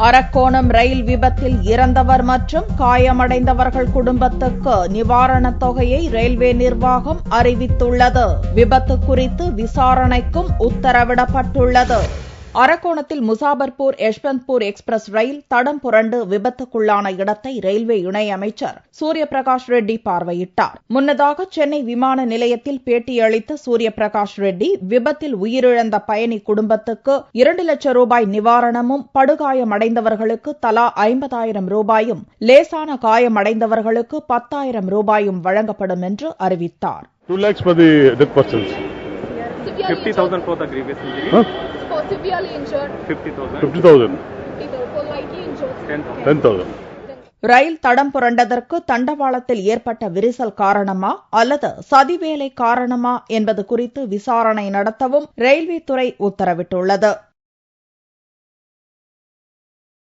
அரக்கோணம் ரயில் விபத்தில் இறந்தவர் மற்றும் காயமடைந்தவர்கள் குடும்பத்துக்கு நிவாரணத் தொகையை ரயில்வே நிர்வாகம் அறிவித்துள்ளது. விபத்து குறித்து விசாரணைக்கும் உத்தரவிடப்பட்டுள்ளது. அரக்கோணத்தில் முசாபர்பூர் யஷ்வந்த்பூர் எக்ஸ்பிரஸ் ரயில் தடம் புரண்டு விபத்துக்குள்ளான இடத்தை ரயில்வே இணையமைச்சர் சூரிய பிரகாஷ் ரெட்டி பார்வையிட்டார். முன்னதாக சென்னை விமான நிலையத்தில் பேட்டியளித்த சூரிய பிரகாஷ் ரெட்டி விபத்தில் உயிரிழந்த பயணி குடும்பத்துக்கு 2 லட்சம் ரூபாய் நிவாரணமும், படுகாயமடைந்தவர்களுக்கு தலா 50,000 ரூபாயும், லேசான காயமடைந்தவர்களுக்கு 10,000 ரூபாயும் வழங்கப்படும் என்று அறிவித்தார். 2 lakhs for the death persons. 50,000 for the grievous injury. For severely injured, 50,000. 50,000. for lightly injured, 10,000. ரயில் தடம் புரண்டதற்கு தண்டவாளத்தில் ஏற்பட்ட விரிசல் காரணமா அல்லது சதிவேலை காரணமா என்பது குறித்து விசாரணை நடத்தவும் ரயில்வே துறை உத்தரவிட்டுள்ளது.